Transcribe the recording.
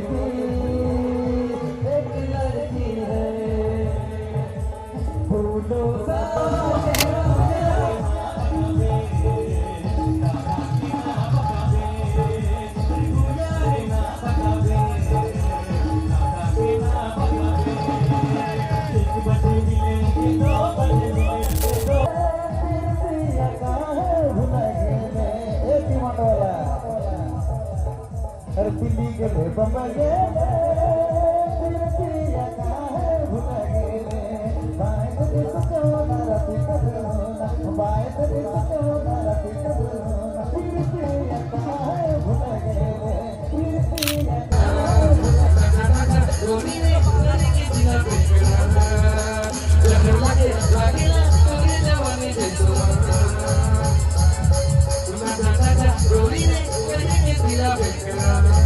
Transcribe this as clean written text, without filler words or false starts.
की एक लड़की है फूलों सा दिल्ली के बम्बा गे पिया का है भूल गे बाय तो दिस को राती कदरोना बाय तो दिस को राती कदरोना पिया का है भूल गे पिया का रोनी ने रोनी के दिना पे लगे लागेला तोरे जवानी दे तो रोनी ने रोनी के दिना पे